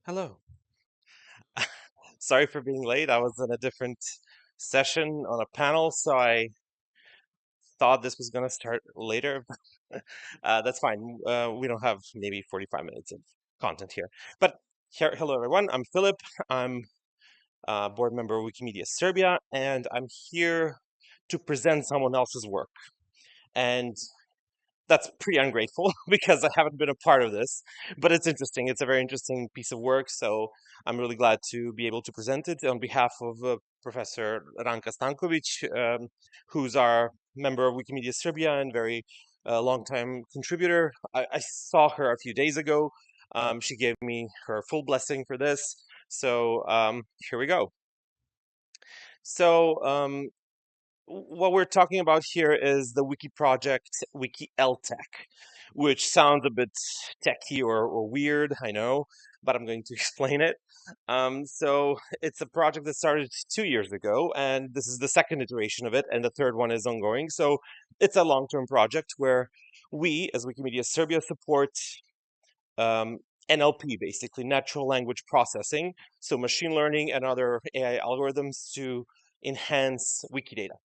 Hello. Sorry for being late. I was in a different session on a panel, so I thought this was going to start later. That's fine. We don't have maybe 45 minutes of content here. But hello, everyone. I'm Philip. I'm a board member of Wikimedia Serbia, and I'm here to present someone else's work. And that's pretty ungrateful because I haven't been a part of this, but it's interesting. It's a very interesting piece of work, so I'm really glad to be able to present it on behalf of Professor Ranka Stankovic, who's our member of Wikimedia Serbia and very long-time contributor. I saw her a few days ago. She gave me her full blessing for this, so here we go. So what we're talking about here is the wiki project WikiLTech, which sounds a bit techy or weird, I know, but I'm going to explain it. So it's a project that started 2 years ago, and this is the second iteration of it, and the third one is ongoing. So it's a long-term project where we, as Wikimedia Serbia, support um, NLP, basically natural language processing, so machine learning and other AI algorithms to enhance Wikidata,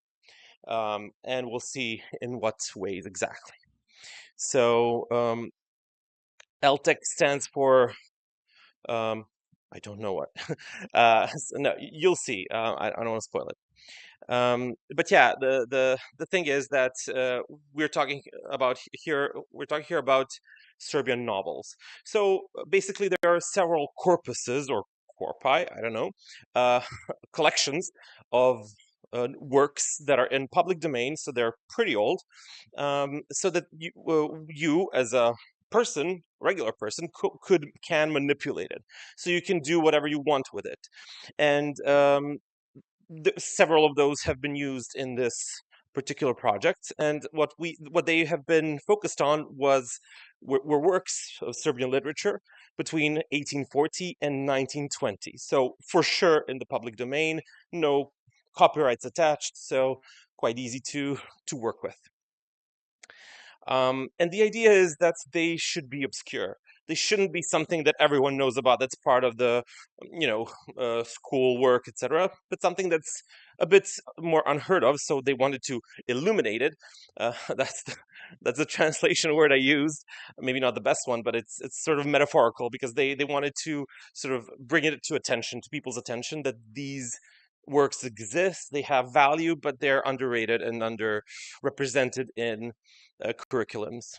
and we'll see in what ways exactly. So LTEC stands for I don't know what. No, you'll see. I don't want to spoil it. But yeah, the thing is that we're talking about here. We're talking here about Serbian novels. So basically, there are several corpuses or corpi, I don't know, uh, collections of works that are in public domain. So they're pretty old. So that you as a person, regular person, can manipulate it. So you can do whatever you want with it, and several of those have been used in this particular project. And what they have been focused on were works of Serbian literature between 1840 and 1920. So for sure in the public domain, no copyrights attached, so quite easy to work with. And the idea is that they should be obscure. They shouldn't be something that everyone knows about. That's part of the, school work, etc. But something that's a bit more unheard of. So they wanted to illuminate it. That's that's a translation word I used. Maybe not the best one, but it's sort of metaphorical because they wanted to sort of bring it to people's attention that these works exist. They have value, but they're underrated and underrepresented in curriculums.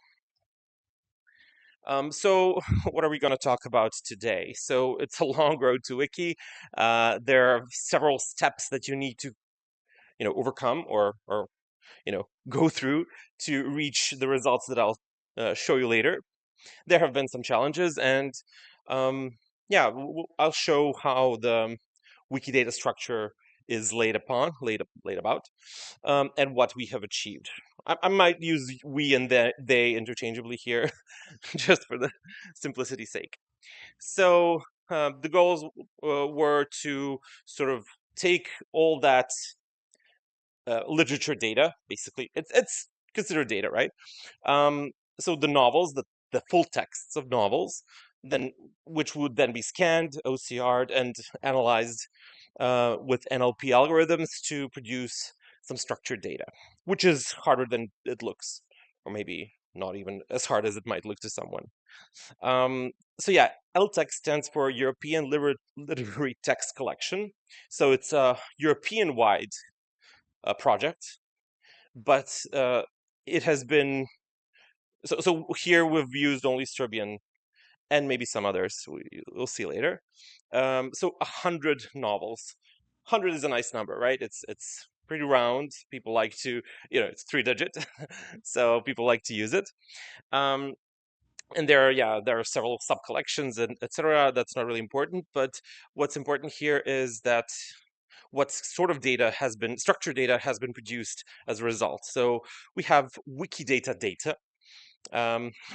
So what are we going to talk about today? So it's a long road to Wiki. There are several steps that you need to, overcome or go through to reach the results that I'll show you later. There have been some challenges, and um, yeah, I'll show how the Wikidata structure is laid about, and what we have achieved. I might use we and they interchangeably here, just for the simplicity's sake. So the goals were to sort of take all that literature data, basically. It's considered data, right? So the novels, the full texts of novels, then which would then be scanned, OCR'd, and analyzed with NLP algorithms to produce some structured data, which is harder than it looks, or maybe not even as hard as it might look to someone. So yeah, LTEX stands for European Literary Text Collection. So it's a European-wide project, but it has been so here we've used only Serbian and maybe some others we'll see later. So 100 novels. 100 is a nice number, right? It's pretty round. People like to, it's 3-digit, so people like to use it. Um, and there are several sub collections and etc. That's not really important, but what's important here is that what sort of structured data has been produced as a result. So we have Wikidata data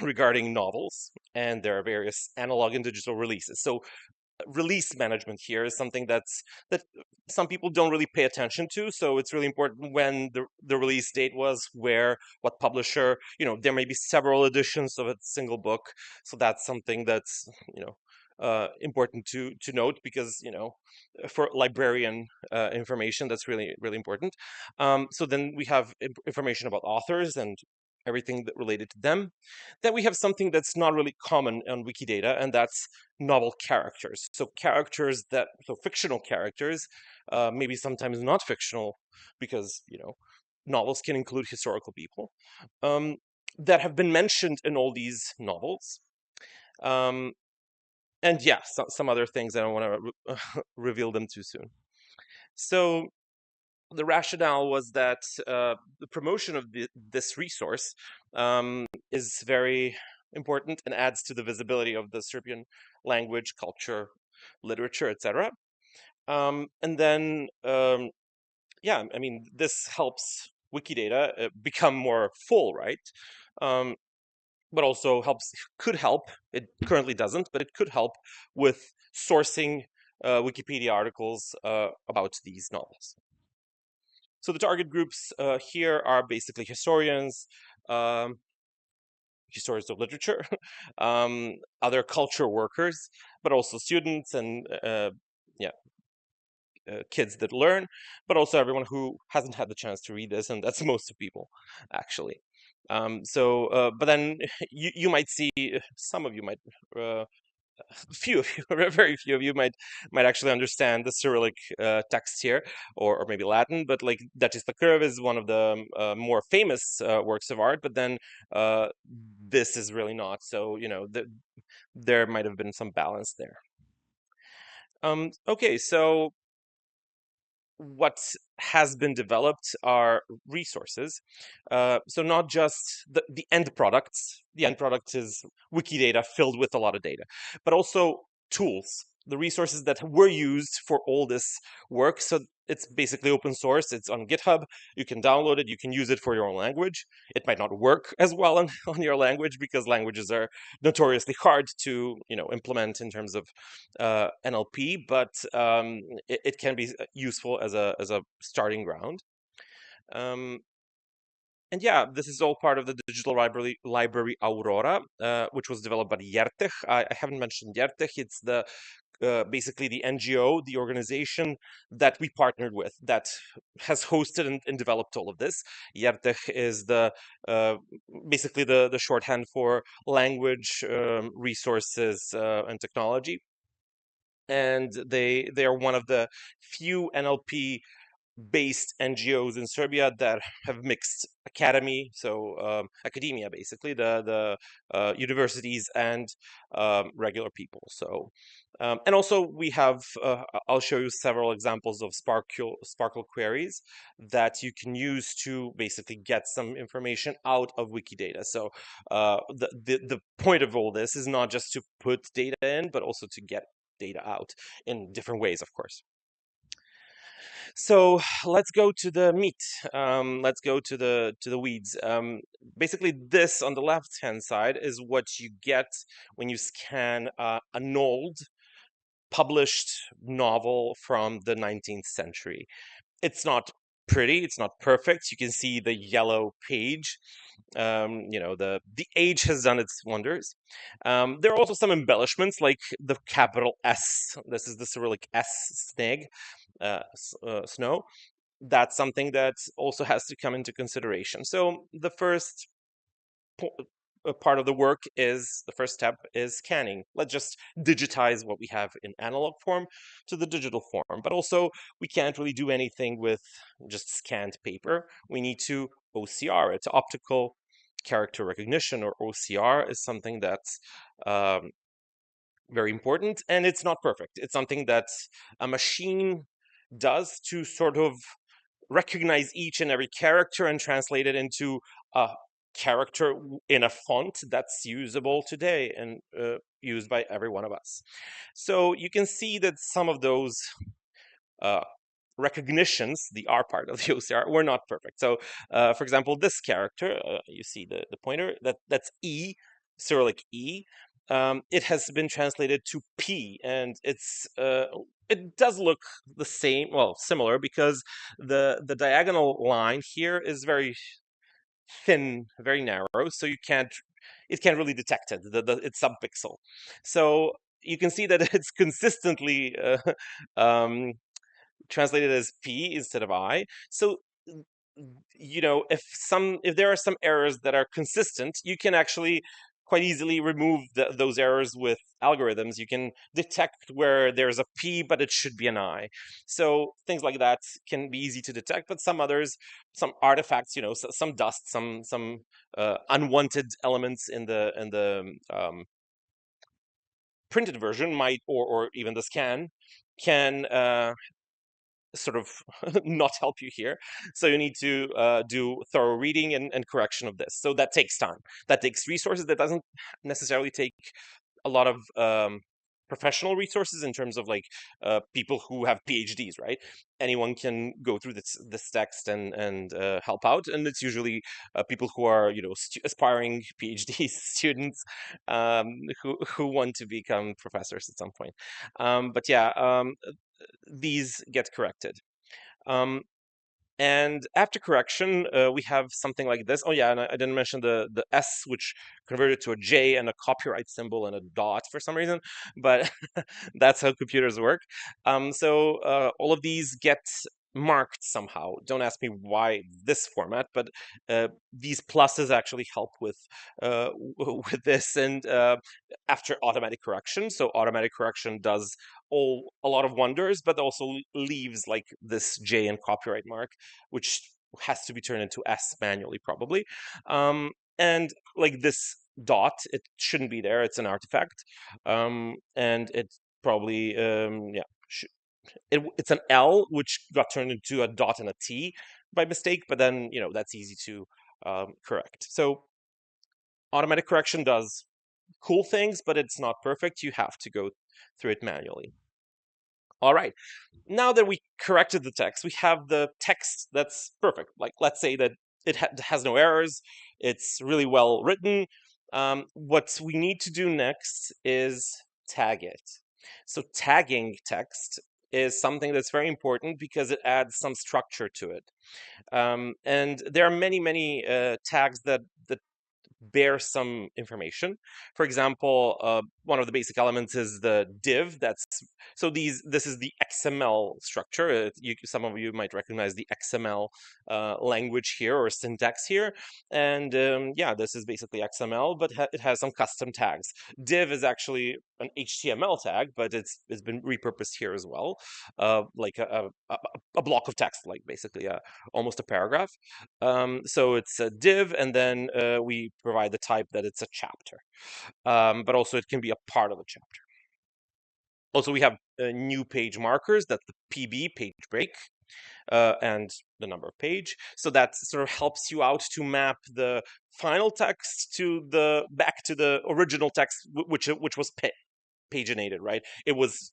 regarding novels, and there are various analog and digital releases. So release management here is something that some people don't really pay attention to. So it's really important when the release date was, where, what publisher. There may be several editions of a single book, so that's something that's important to note because, for librarian information, that's really, really important. So then we have information about authors and everything that related to them. Then we have something that's not really common on Wikidata, and that's novel characters. So fictional characters, maybe sometimes not fictional, because novels can include historical people, um, that have been mentioned in all these novels. Um, and yeah, some other things. I don't want to reveal them too soon. So the rationale was that the promotion of this resource is very important and adds to the visibility of the Serbian language, culture, literature, etc. And then, yeah, I mean, this helps Wikidata become more full, right? Um, but also could help. It currently doesn't, but it could help with sourcing Wikipedia articles about these novels. So the target groups here are basically historians, um, historians of literature, other culture workers, but also students and yeah, kids that learn, but also everyone who hasn't had the chance to read this, and that's most of people, actually. But then you might see, some of you might, few of you, very few of you might actually understand the Cyrillic text here, or maybe Latin. But like Duchess the Curve is one of the more famous works of art. But then this is really not. So there might have been some balance there. Okay, so what has been developed are resources. So not just the end products. The end product is Wikidata filled with a lot of data, but also tools, the resources that were used for all this work. So it's basically open source. It's on GitHub. You can download it. You can use it for your own language. It might not work as well on your language because languages are notoriously hard to implement in terms of NLP, but it can be useful as a starting ground. And yeah, this is all part of the digital library Aurora, which was developed by Jertech. I haven't mentioned Jertech. It's basically the NGO, the organization that we partnered with, that has hosted and developed all of this. Jertech is basically the shorthand for language, resources, and technology. And they are one of the few NLP based NGOs in Serbia that have mixed academy, so academia, basically the universities and regular people. So and also we have I'll show you several examples of Sparkle queries that you can use to basically get some information out of Wikidata. So the point of all this is not just to put data in, but also to get data out in different ways, of course. So let's go to the meat. Let's go to the weeds. Basically, this on the left-hand side is what you get when you scan an old published novel from the 19th century. It's not pretty. It's not perfect. You can see the yellow page. The age has done its wonders. There are also some embellishments, like the capital S. This is the Cyrillic S, snag, snow. That's something that also has to come into consideration. So the first part of the first step is scanning. Let's just digitize what we have in analog form to the digital form. But also, we can't really do anything with just scanned paper. We need to OCR it. Optical character recognition, or OCR, is something that's very important, and it's not perfect. It's something that a machine does to sort of recognize each and every character and translate it into a character in a font that's usable today and used by every one of us. So you can see that some of those recognitions, the R part of the OCR, were not perfect. So, for example, this character, you see the pointer, that's E, Cyrillic E. It has been translated to P, and it does look the same, well, similar, because the diagonal line here is very thin, very narrow, so it can't really detect it. It's subpixel. So you can see that it's consistently um, translated as P instead of I. So if there are some errors that are consistent, you can actually quite easily remove those errors with algorithms. You can detect where there's a P, but it should be an I. So things like that can be easy to detect, but some others, some artifacts, some dust, some unwanted elements in the printed version might, or even the scan, can sort of not help you here. So you need to do thorough reading and correction of this. So that takes time. That takes resources. That doesn't necessarily take a lot of professional resources in terms of like people who have PhDs, right? Anyone can go through this text and help out, and it's usually people who are aspiring PhD students who want to become professors at some point. But yeah, these get corrected. Um, and after correction, we have something like this. Oh yeah, and I didn't mention the S, which converted to a J and a copyright symbol and a dot for some reason, but that's how computers work. So all of these get marked somehow. Don't ask me why this format, but these pluses actually help with this. And after automatic correction, so automatic correction does a lot of wonders, but also leaves like this J and copyright mark, which has to be turned into S manually probably. And like this dot, it shouldn't be there. It's an artifact, and it probably it's an L which got turned into a dot and a T by mistake, but then that's easy to correct. So automatic correction does cool things, but it's not perfect. You have to go through it manually. All right. Now that we corrected the text, we have the text that's perfect. Like, let's say that it has no errors. It's really well written. What we need to do next is tag it. So tagging text is something that's very important because it adds some structure to it. And there are many tags that bear some information. For example, one of the basic elements is the div. This is the XML structure. Some of you might recognize the XML language here or syntax here. And yeah, this is basically XML, but it has some custom tags. Div is actually an HTML tag, but it's been repurposed here as well, like a block of text, like basically almost a paragraph. So it's a div, and then we provide the type that it's a chapter. But also it can be a part of a chapter. Also, we have new page markers, that's the PB, page break, and the number of page. So that sort of helps you out to map the final text back to the original text, which was paginated, right? It was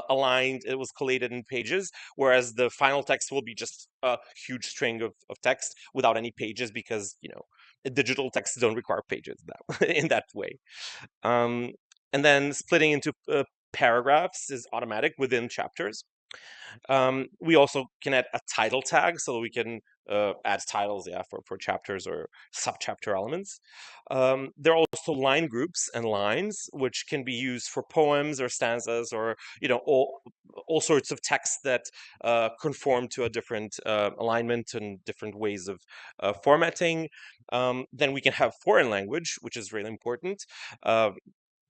aligned, it was collated in pages, whereas the final text will be just a huge string of text without any pages because, digital texts don't require pages in that way. And then splitting into paragraphs is automatic within chapters. We also can add a title tag so we can add titles, for chapters or subchapter elements. There are also line groups and lines, which can be used for poems or stanzas or all sorts of texts that conform to a different alignment and different ways of formatting. Then we can have foreign language, which is really important.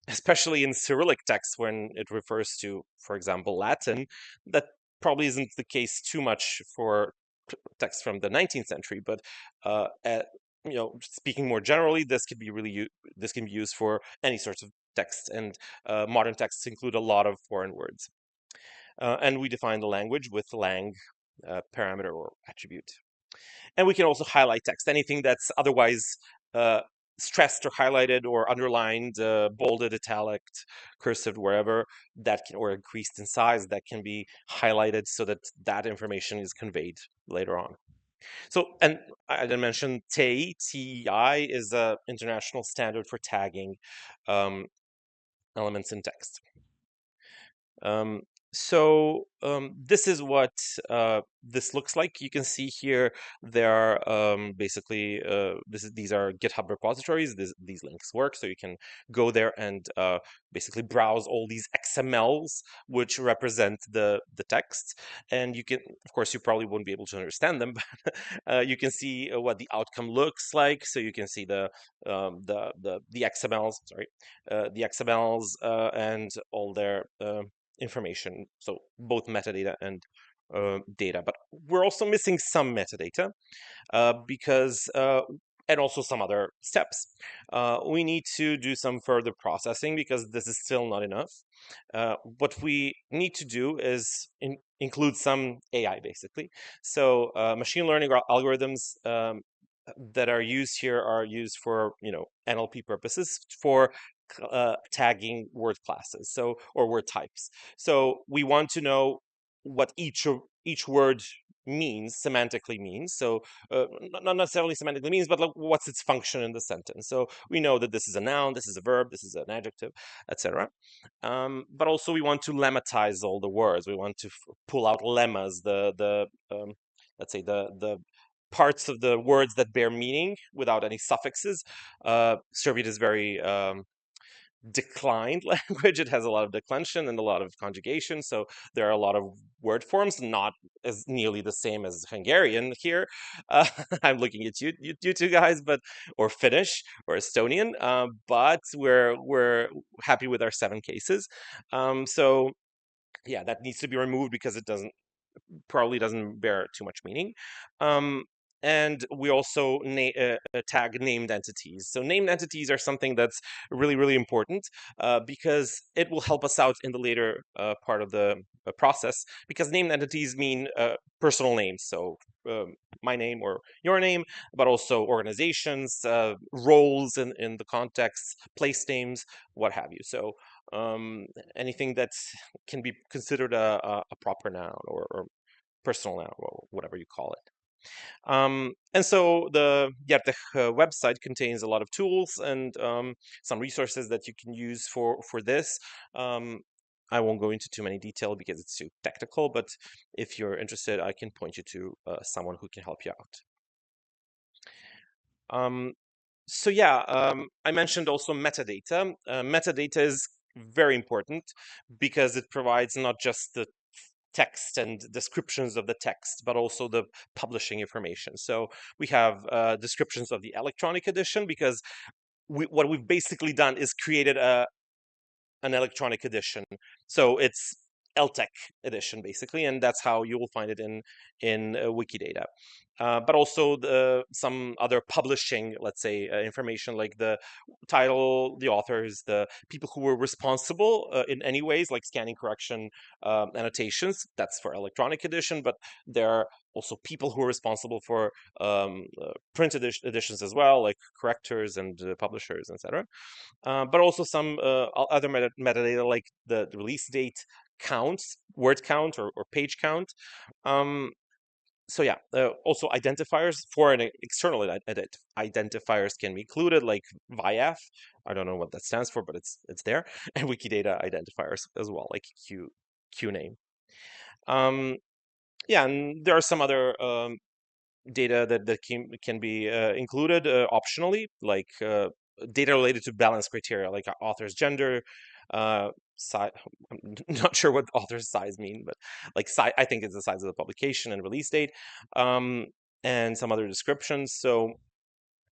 Especially in Cyrillic texts when it refers to, for example, Latin, that probably isn't the case too much for texts from the 19th century, but speaking more generally, this can be used for any sorts of text, and modern texts include a lot of foreign words. And we define the language with lang parameter or attribute. And we can also highlight text, anything that's otherwise stressed or highlighted or underlined, bolded, italic, cursed, wherever, or increased in size, that can be highlighted so that information is conveyed later on. So, and I didn't mention TEI. TEI is an international standard for tagging elements in text. This is what this looks like. You can see here there are basically these are GitHub repositories. These links work, so you can go there and basically browse all these XMLs which represent the text, and you can, of course, you probably won't be able to understand them, but you can see what the outcome looks like. So you can see the XMLs, sorry, the XMLs and all their information, so both metadata and data. But we're also missing some metadata because and also some other steps. We need to do some further processing because this is still not enough. What we need to do is include some AI, basically. So machine learning algorithms that are used here are used for NLP purposes for tagging word classes, so or word types. So we want to know what each word means, semantically means. So not necessarily semantically means, but like, what's its function in the sentence. So we know that this is a noun, this is a verb, this is an adjective, etc. But also we want to lemmatize all the words. We want to pull out lemmas, let's say the parts of the words that bear meaning without any suffixes. Serbian is very declined language. It has a lot of declension and a lot of conjugation. So there are a lot of word forms, not as nearly the same as Hungarian here. I'm looking at you two guys, but or Finnish or Estonian. But we're happy with our 7 cases. So yeah, that needs to be removed because it probably doesn't bear too much meaning. And we also tag named entities. So named entities are something that's really, really important because it will help us out in the later part of the process, because named entities mean personal names. So my name or your name, but also organizations, roles in the context, place names, what have you. So anything that can be considered a proper noun or personal noun, or whatever you call it. And so the Yertech website contains a lot of tools and some resources that you can use for this. I won't go into too many detail because it's too technical, but if you're interested, I can point you to someone who can help you out. So yeah, I mentioned also metadata. Metadata is very important because it provides not just the text and descriptions of the text, but also the publishing information. So we have descriptions of the electronic edition, because what we've basically done is created an electronic edition. So it's LTEC edition, basically, and that's how you will find it in Wikidata. But also some other publishing, let's say, information like the title, the authors, the people who were responsible in any ways, like scanning, correction, annotations. That's for electronic edition, but there are also people who are responsible for print editions as well, like correctors and publishers, etc. But also some other metadata like the release date counts, word count or page count. So yeah, also identifiers, foreign external identifiers can be included, like VIAF. I don't know what that stands for, but it's there, and Wikidata identifiers as well, like Q name. Yeah, and there are some other data that can be included optionally, like data related to balance criteria, like author's gender, size. I'm not sure what author's size mean, but like I think it's the size of the publication and release date, and some other descriptions. So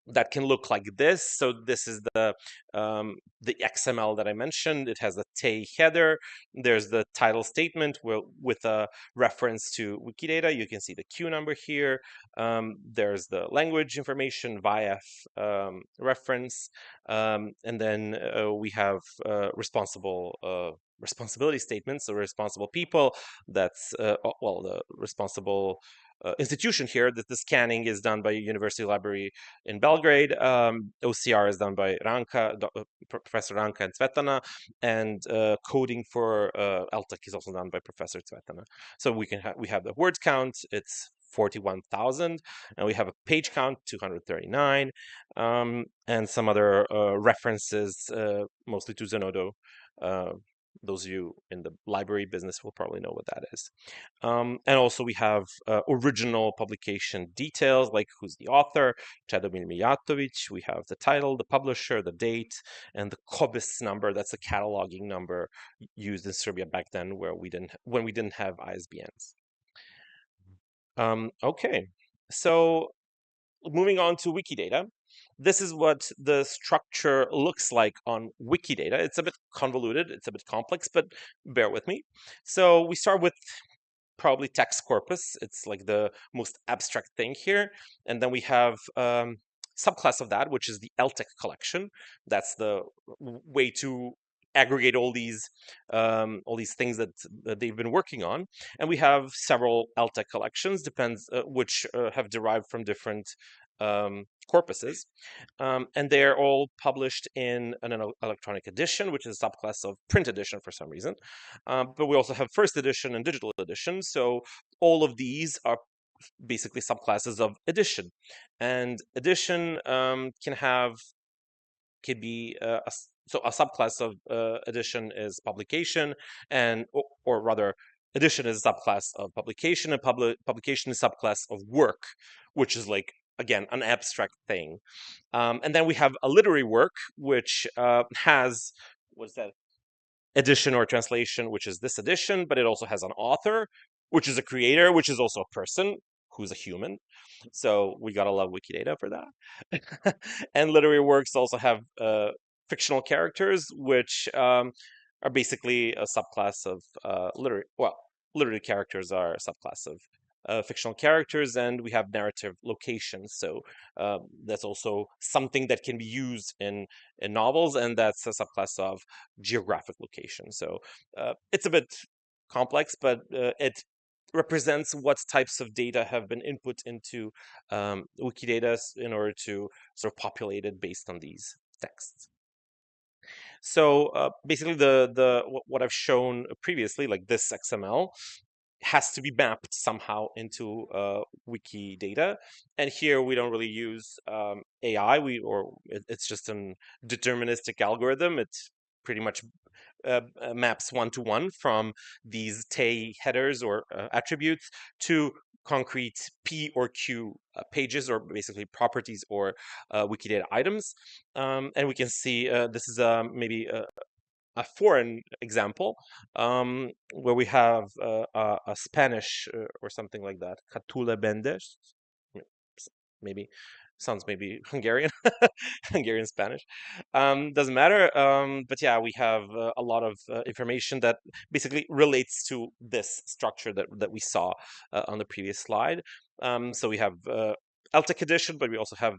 that can look like this. So this is the XML that I mentioned. It has the TE header. There's the title statement with a reference to Wikidata. You can see the Q number here. There's the language information, VIAF reference, and then we have responsibility statements, so responsible people. That's well, the responsible institution here, that the scanning is done by University Library in Belgrade. OCR is done by Professor Ranka and Cvetana, and coding for LTEC is also done by Professor Cvetana. So we have the word count, it's 41,000, and we have a page count, 239, and some other references, mostly to Zenodo, Those of you in the library business will probably know what that is. And also we have original publication details, like who's the author, Čedomir Mijatović. We have the title, the publisher, the date, and the Kobis number. That's the cataloging number used in Serbia back then, when we didn't have ISBNs. Okay, so moving on to Wikidata. This is what the structure looks like on Wikidata. It's a bit convoluted, it's a bit complex, but bear with me. So we start with probably text corpus. It's like the most abstract thing here. And then we have subclass of that, which is the LTEC collection. That's the way to aggregate all these things that they've been working on. And we have several LTEC collections, which have derived from different corpuses. And they're all published in an electronic edition, which is a subclass of print edition for some reason. But we also have first edition and digital edition. So all of these are basically subclasses of edition. And edition could be so a subclass of edition is publication, or rather, edition is a subclass of publication, and publication is a subclass of work, which is like, again, an abstract thing. And then we have a literary work, which has, what's that, edition or translation, which is this edition, but it also has an author, which is a creator, which is also a person who's a human. So we gotta love Wikidata for that. And literary works also have fictional characters, which are basically a subclass of literary characters are a subclass of fictional characters, and we have narrative locations. So that's also something that can be used in novels, and that's a subclass of geographic location. So it's a bit complex, but it represents what types of data have been input into Wikidata in order to sort of populate it based on these texts. So basically, what I've shown previously, like this XML, has to be mapped somehow into Wikidata. And here we don't really use AI. It's just a deterministic algorithm. It pretty much maps one-to-one from these TE headers or attributes to concrete P or Q pages, or basically properties or Wikidata items. And we can see this is maybe a foreign example where we have a Spanish or something like that, Catule Bendes, maybe sounds maybe Hungarian, Hungarian Spanish. Doesn't matter. But yeah, we have a lot of information that basically relates to this structure that we saw on the previous slide. So we have LTEC edition, but we also have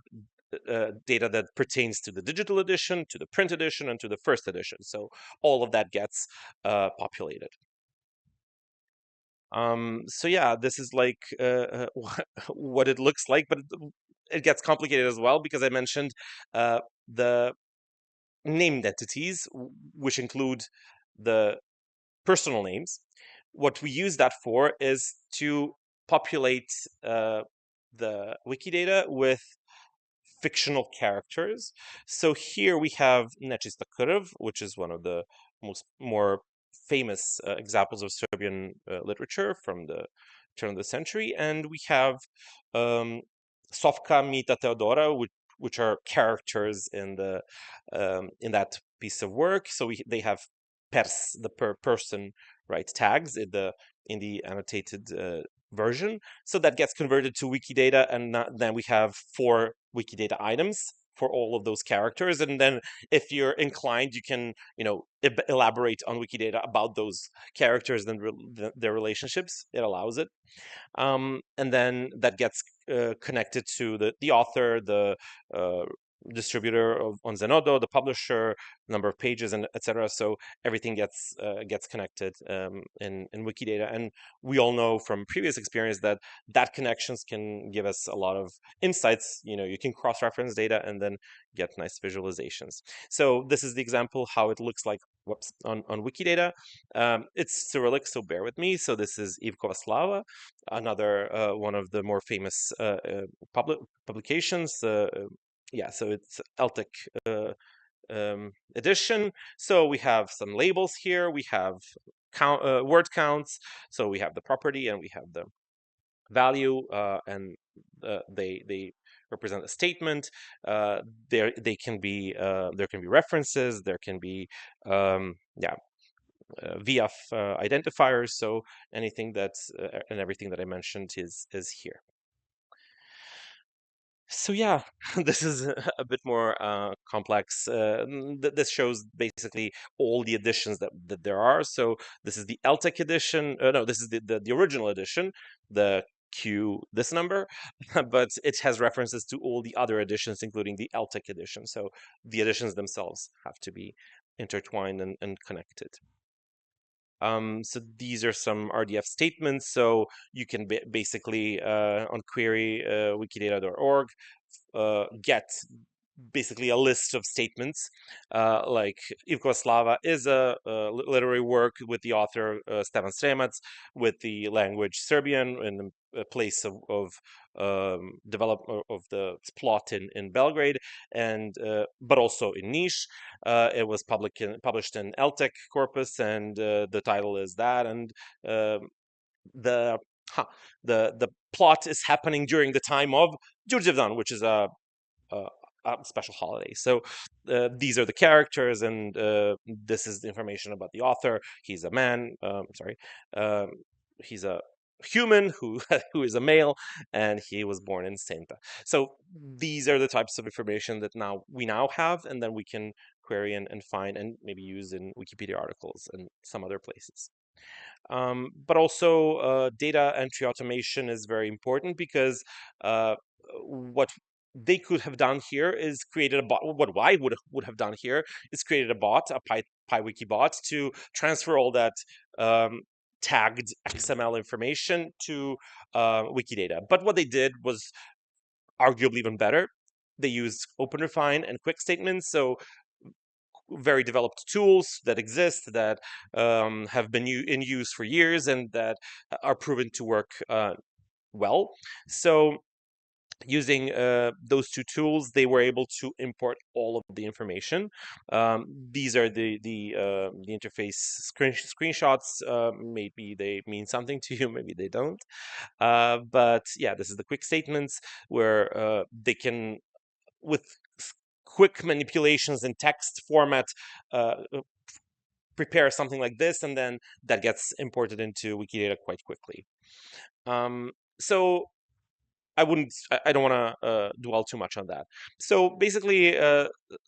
data that pertains to the digital edition, to the print edition, and to the first edition. So all of that gets populated. So yeah, this is like what it looks like, but it gets complicated as well, because I mentioned the named entities, which include the personal names. What we use that for is to populate the Wikidata with fictional characters. So here we have Nečista krv, which is one of the more famous examples of Serbian literature from the turn of the century, and we have Sofka, Mita, Teodora, which are characters in that piece of work. So they have pers, the person, right, tags in the annotated version. So that gets converted to Wikidata, and then we have 4 Wikidata items for all of those characters. And then if you're inclined, you can, elaborate on Wikidata about those characters and their relationships. It allows it. And then that gets connected to the author, the distributor on Zenodo, the publisher, number of pages, and etc. So everything gets connected in Wikidata, and we all know from previous experience that connections can give us a lot of insights. You can cross-reference data and then get nice visualizations. So this is the example how it looks like. On Wikidata. It's Cyrillic, so bear with me. So this is Ivkova Slava, another one of the more famous publications. Yeah, so it's LTEC edition. So we have some labels here. We have word counts. So we have the property and we have the value, and they represent a statement. They can be there can be references. There can be yeah, VF identifiers. So anything that's and everything that I mentioned is here. So yeah, this is a bit more complex. This shows basically all the editions that there are. So this is the LTEC edition. No, this is the original edition, the Q this number, but it has references to all the other editions, including the LTEC edition. So the editions themselves have to be intertwined and connected. So these are some RDF statements. So you can basically on query wikidata.org get basically a list of statements, like Ivko Slava is a literary work with the author Stevan Stremac, with the language Serbian, in a place of development of the plot in Belgrade, and but also in Niš. It was published in LTEC corpus, and the title is that, and the the plot is happening during the time of Đurđevdan, which is a special holiday. So these are the characters, and this is the information about the author. He's a man. Sorry, he's a human who who is a male, and he was born in Senta. So these are the types of information that we now have, and then we can query and find and maybe use in Wikipedia articles and some other places. But also data entry automation is very important, because what they could have done here is created a bot. What I would have done here is created a bot, a PyWiki bot, to transfer all that tagged XML information to Wikidata. But what they did was arguably even better. They used OpenRefine and quick statements. So very developed tools that exist, that have been in use for years, and that are proven to work well. So using those two tools, they were able to import all of the information. These are the interface screenshots. Maybe they mean something to you, maybe they don't. But yeah, this is the quick statements, where they can, with quick manipulations in text format, prepare something like this, and then that gets imported into Wikidata quite quickly. So I don't want to dwell too much on that. So basically,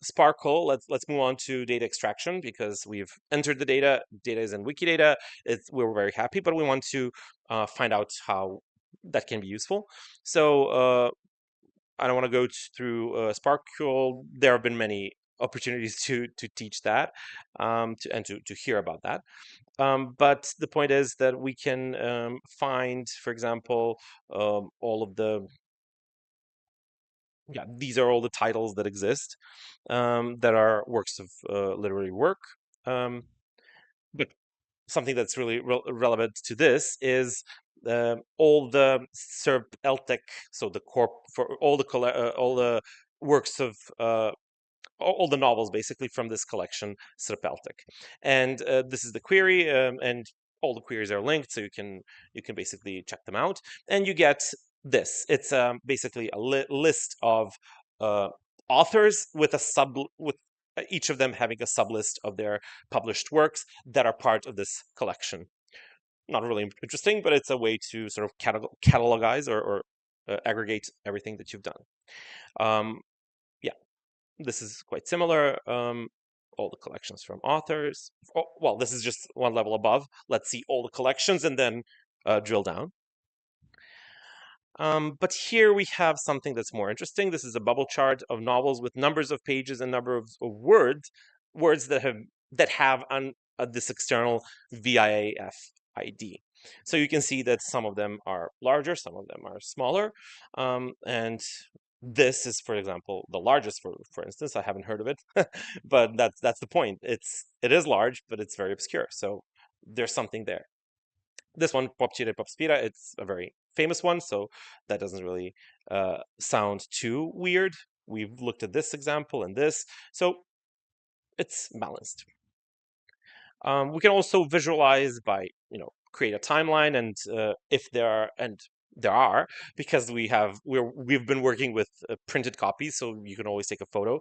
Sparkle. Let's move on to data extraction, because we've entered the data. Data is in Wikidata. We're very happy, but we want to find out how that can be useful. So I don't want to go through Sparkle. There have been many opportunities to teach that, to hear about that. But the point is that we can find, for example, all of the these are all the titles that exist, that are works of literary work. But something that's really relevant to this is all the Serb LTEC, so the corp for all the works of all the novels basically from this collection, Srpeltek. And this is the query, and all the queries are linked, so you can basically check them out, and you get this. It's basically a list of authors with a with each of them having a sublist of their published works that are part of this collection. Not really interesting, but it's a way to sort of catalogize or aggregate everything that you've done. Yeah, this is quite similar. All the collections from authors. Oh, well, this is just one level above. Let's see all the collections and then drill down. But here we have something that's more interesting. This is a bubble chart of novels with numbers of pages and number of words that have this external VIAF ID. So you can see that some of them are larger, some of them are smaller, and this is, for example, the largest. For instance, I haven't heard of it, but that's the point. It is large, but it's very obscure. So there's something there. This one, Popcire Popspira, it's a very famous one, so that doesn't really sound too weird. We've looked at this example and this. So it's balanced. We can also visualize by, create a timeline, and if there are, because we've been working with printed copies, so you can always take a photo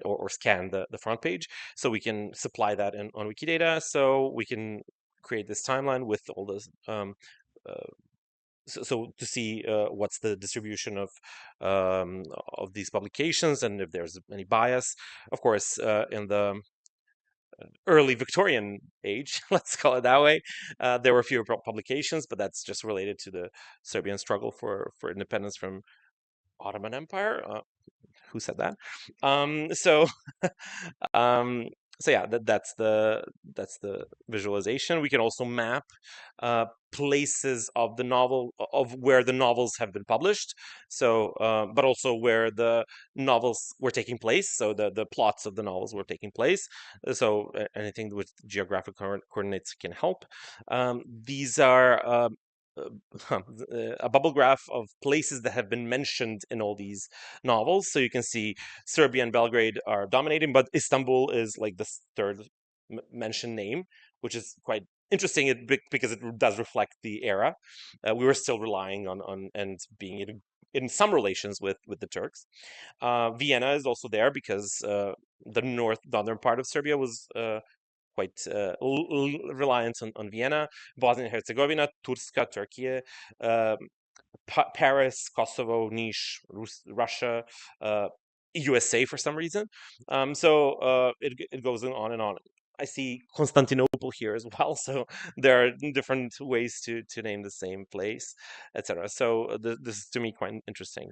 or scan the front page, so we can supply that on Wikidata, so we can create this timeline with all this. Uh, so to see what's the distribution of these publications and if there's any bias. Of course, in the early Victorian age, let's call it that way, there were fewer publications, but that's just related to the Serbian struggle for independence from Ottoman Empire. Who said that? So um, so yeah, that's the visualization. We can also map places of the novel, of where the novels have been published. So, but also where the novels were taking place. So the plots of the novels were taking place. So anything with geographic coordinates can help. These are a bubble graph of places that have been mentioned in all these novels. So you can see Serbia and Belgrade are dominating, but Istanbul is like the third mentioned name, which is quite interesting because it does reflect the era. We were still relying on and being in some relations with the Turks. Vienna is also there because the northern part of Serbia was quite reliant on Vienna. Bosnia and Herzegovina, Turska, Turkey, um, Paris, Kosovo, Niš, Russia, USA for some reason. So it goes on and on. I see Constantinople here as well, so there are different ways to name the same place, etc. So this is to me quite interesting.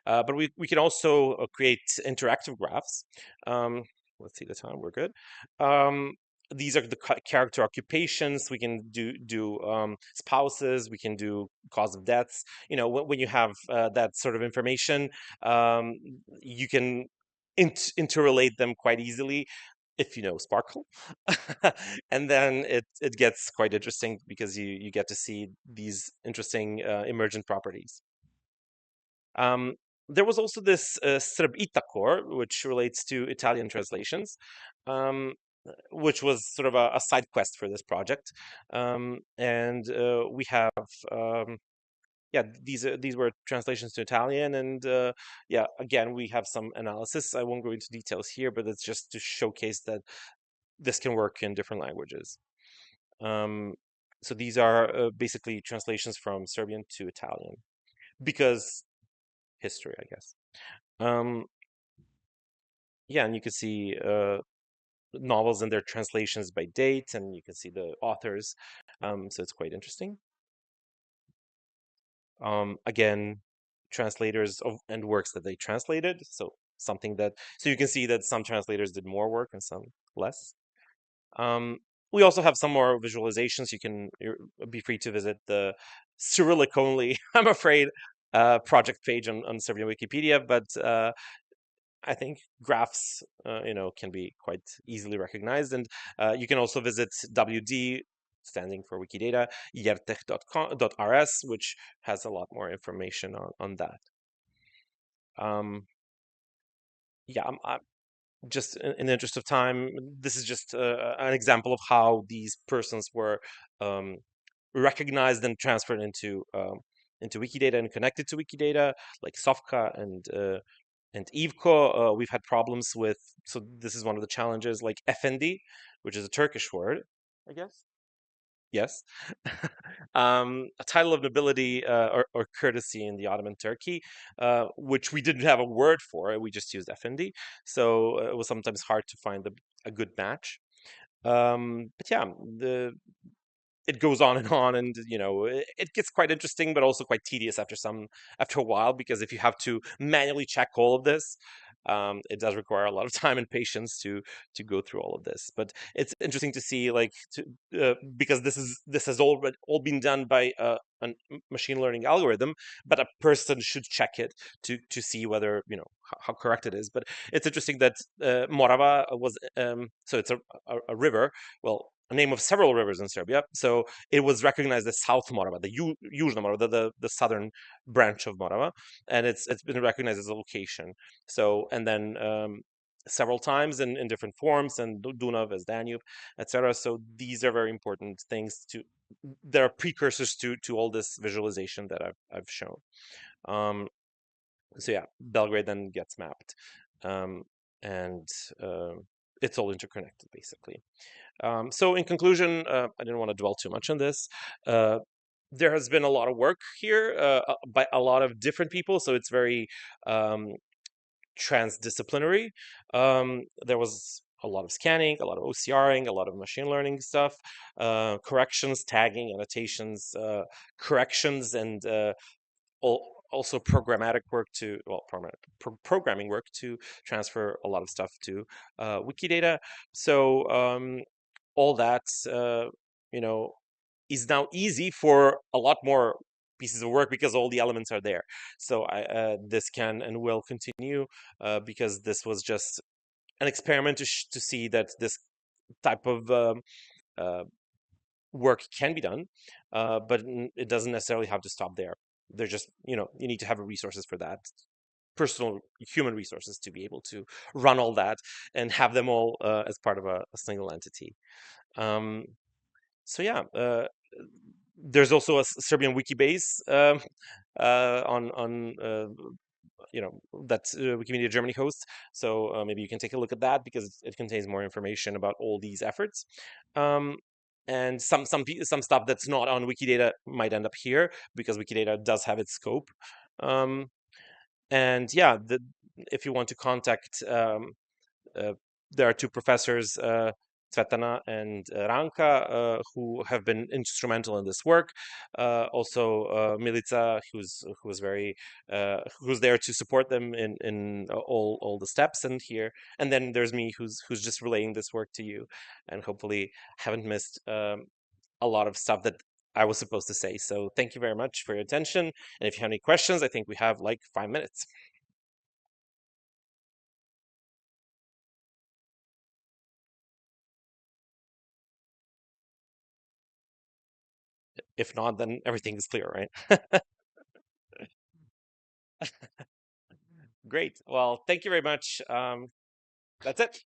But we can also create interactive graphs. Um, let's see the time. We're good. Um, these are the character occupations. We can do spouses. We can do cause of deaths. When you have that sort of information, you can interrelate them quite easily if you know Sparkle. And then it gets quite interesting because you get to see these interesting emergent properties. Um, there was also this Srbita core, which relates to Italian translations, um, which was sort of a side quest for this project. And we have, yeah, these were translations to Italian, and yeah, again, we have some analysis. I won't go into details here, but it's just to showcase that this can work in different languages. Um, so these are basically translations from Serbian to Italian because history, I guess. Um, yeah, and you can see novels and their translations by date, and you can see the authors. So it's quite interesting. Again, translators and works that they translated. So you can see that some translators did more work and some less. Um, we also have some more visualizations. Be free to visit the Cyrillic only, I'm afraid, project page on Serbian Wikipedia, but I think graphs, can be quite easily recognized. And you can also visit WD, standing for Wikidata, yertech.rs, which has a lot more information on that. Yeah, just in the interest of time, this is just an example of how these persons were um, recognized and transferred into Wikidata and connected to Wikidata, like Sofka and Ivko. We've had problems with, so this is one of the challenges, like Efendi, which is a Turkish word, I guess. Yes. A title of nobility or courtesy in the Ottoman Turkey, which we didn't have a word for. We just used Efendi. So it was sometimes hard to find a good match. But yeah, it goes on and on, and it gets quite interesting but also quite tedious after a while, because if you have to manually check all of this, it does require a lot of time and patience to go through all of this. But it's interesting to see, like, because this has all been done by a machine learning algorithm, but a person should check it to see whether how correct it is. But it's interesting that Morava was so it's a river, well, a name of several rivers in Serbia. So it was recognized as South Morava, the Južna Morava, the southern branch of Morava, and it's been recognized as a location. So, and then several times in different forms, and Dunav as Danube, etc. So these are very important things to that are precursors to all this visualization that I've shown. Um, so yeah, Belgrade then gets mapped, um, and uh, it's all interconnected basically. So in conclusion, I didn't want to dwell too much on this. Uh, there has been a lot of work here by a lot of different people, so it's very um, transdisciplinary. There was a lot of scanning, a lot of OCRing, a lot of machine learning stuff, corrections, tagging, annotations, corrections, and also programmatic work to programming work to transfer a lot of stuff to Wikidata. So all that you know is now easy for a lot more pieces of work because all the elements are there. So this can and will continue because this was just an experiment to see that this type of uh, work can be done, but it doesn't necessarily have to stop there. They're just, you need to have resources for that, personal human resources to be able to run all that and have them all as part of a single entity. Um, so yeah, there's also a Serbian wiki base on that Wikimedia Germany hosts. So maybe you can take a look at that because it contains more information about all these efforts. Um, and some stuff that's not on Wikidata might end up here because Wikidata does have its scope. Um, and yeah, if you want to contact uh, there are two professors, Tsvetana and Ranka, who have been instrumental in this work. Also, Milica, who's very who's there to support them in all the steps and here. And then there's me, who's just relaying this work to you, and hopefully haven't missed a lot of stuff that I was supposed to say. So thank you very much for your attention. And if you have any questions, I think we have like 5 minutes. If not, then everything is clear, right? Great. Well, thank you very much. That's it.